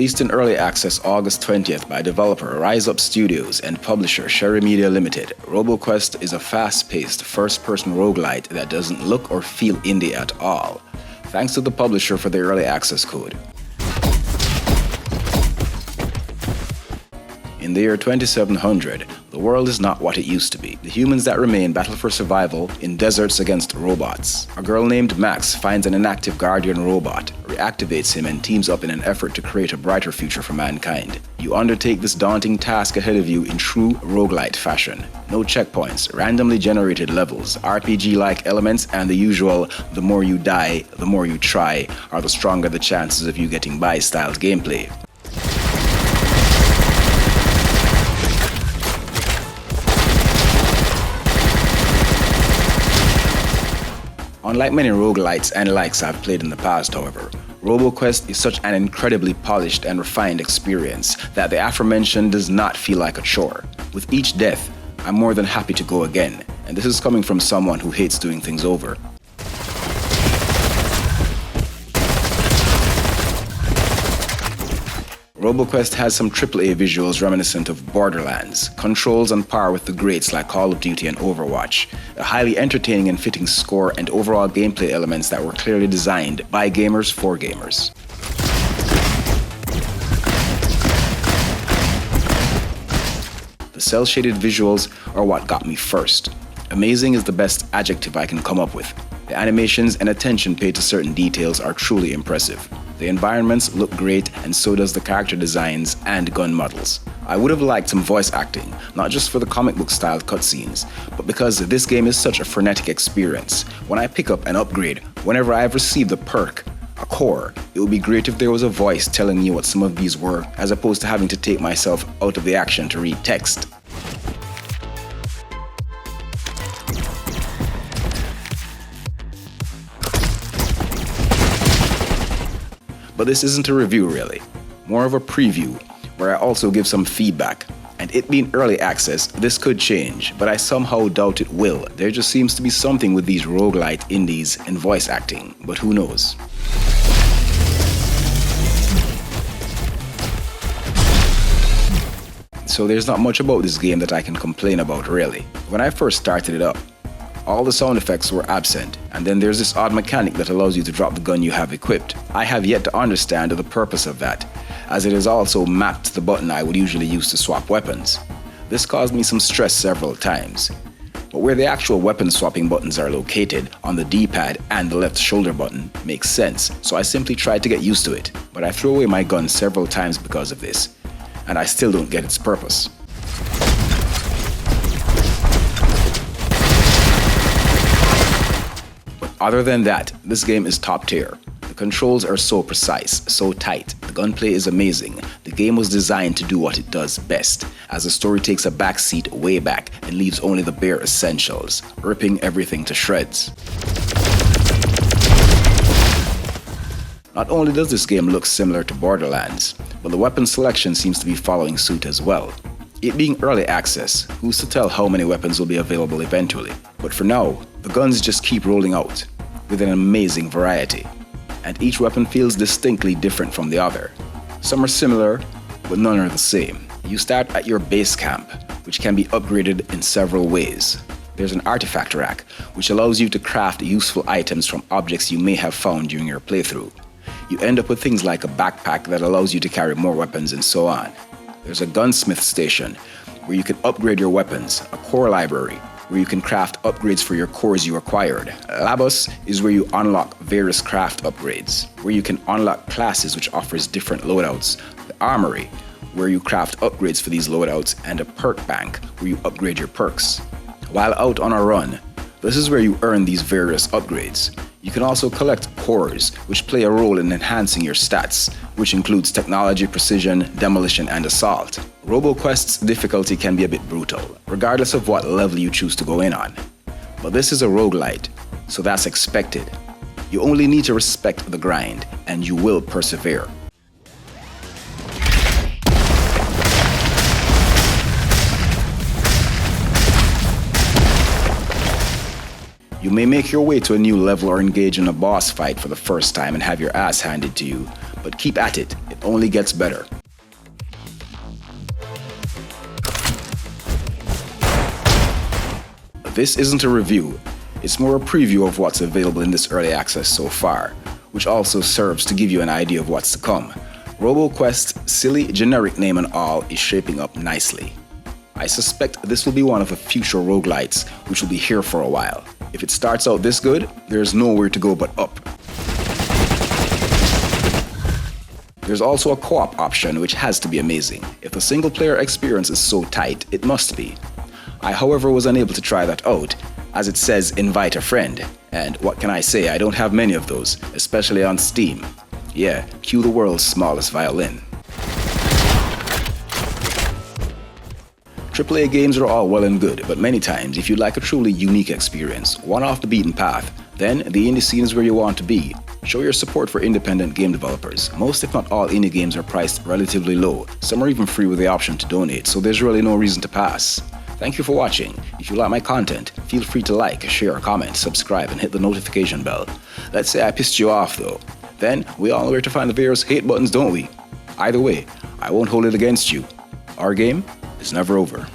Released in early access August 20th by developer Rise Up Studios and publisher Sherry Media Limited, Roboquest is a fast-paced first-person roguelite that doesn't look or feel indie at all. Thanks to the publisher for the early access code. In the year 2700, the world is not what it used to be. The humans that remain battle for survival in deserts against robots. A girl named Max finds an inactive guardian robot, reactivates him, and teams up in an effort to create a brighter future for mankind. You undertake this daunting task ahead of you in true roguelite fashion. No checkpoints, randomly generated levels, RPG-like elements, and the usual the more you die, the more you try, are the stronger the chances of you getting by styled gameplay. Unlike many roguelites and likes I've played in the past, however, Roboquest is such an incredibly polished and refined experience that the aforementioned does not feel like a chore. With each death, I'm more than happy to go again, and this is coming from someone who hates doing things over. Roboquest has some AAA visuals reminiscent of Borderlands, controls on par with the greats like Call of Duty and Overwatch, a highly entertaining and fitting score, and overall gameplay elements that were clearly designed by gamers for gamers. The cel-shaded visuals are what got me first. Amazing is the best adjective I can come up with. The animations and attention paid to certain details are truly impressive. The environments look great, and so does the character designs and gun models. I would have liked some voice acting, not just for the comic book style cutscenes, but because this game is such a frenetic experience. When I pick up an upgrade, whenever I have received a perk, a core, it would be great if there was a voice telling me what some of these were, as opposed to having to take myself out of the action to read text. But this isn't a review really, more of a preview, where I also give some feedback. And it being early access, this could change, but I somehow doubt it will. There just seems to be something with these roguelite indies and voice acting, but who knows. So there's not much about this game that I can complain about really. When I first started it up, all the sound effects were absent, and then there's this odd mechanic that allows you to drop the gun you have equipped. I have yet to understand the purpose of that, as it is also mapped to the button I would usually use to swap weapons. This caused me some stress several times. But where the actual weapon swapping buttons are located, on the D-pad and the left shoulder button, makes sense, so I simply tried to get used to it. But I threw away my gun several times because of this, and I still don't get its purpose. Other than that, this game is top tier. The controls are so precise, so tight, the gunplay is amazing. The game was designed to do what it does best, as the story takes a backseat way back and leaves only the bare essentials, ripping everything to shreds. Not only does this game look similar to Borderlands, but the weapon selection seems to be following suit as well. It being early access, who's to tell how many weapons will be available eventually? But for now, the guns just keep rolling out, with an amazing variety. And each weapon feels distinctly different from the other. Some are similar, but none are the same. You start at your base camp, which can be upgraded in several ways. There's an artifact rack, which allows you to craft useful items from objects you may have found during your playthrough. You end up with things like a backpack that allows you to carry more weapons and so on. There's a gunsmith station, where you can upgrade your weapons, a core library, where you can craft upgrades for your cores you acquired. Labos is where you unlock various craft upgrades, where you can unlock classes which offers different loadouts. The armory, where you craft upgrades for these loadouts, and a perk bank, where you upgrade your perks. While out on a run, this is where you earn these various upgrades. You can also collect cores, which play a role in enhancing your stats, which includes technology, precision, demolition, and assault. Roboquest's difficulty can be a bit brutal, regardless of what level you choose to go in on. But this is a roguelite, so that's expected. You only need to respect the grind, and you will persevere. You may make your way to a new level or engage in a boss fight for the first time and have your ass handed to you, but keep at it. It only gets better. This isn't a review, it's more a preview of what's available in this early access so far, which also serves to give you an idea of what's to come. Roboquest's silly generic name and all is shaping up nicely. I suspect this will be one of the future roguelites, which will be here for a while. If it starts out this good, there's nowhere to go but up. There's also a co-op option which has to be amazing. If the single player experience is so tight, it must be. I however was unable to try that out, as it says invite a friend, and what can I say, I don't have many of those, especially on Steam. Yeah, cue the world's smallest violin. AAA games are all well and good, but many times if you'd like a truly unique experience, one off the beaten path, then the indie scene is where you want to be. Show your support for independent game developers. Most if not all indie games are priced relatively low, some are even free with the option to donate, so there's really no reason to pass. Thank you for watching. If you like my content, feel free to like, share, comment, subscribe, and hit the notification bell. Let's say I pissed you off though. Then we all know where to find the various hate buttons, don't we? Either way, I won't hold it against you. Our game is never over.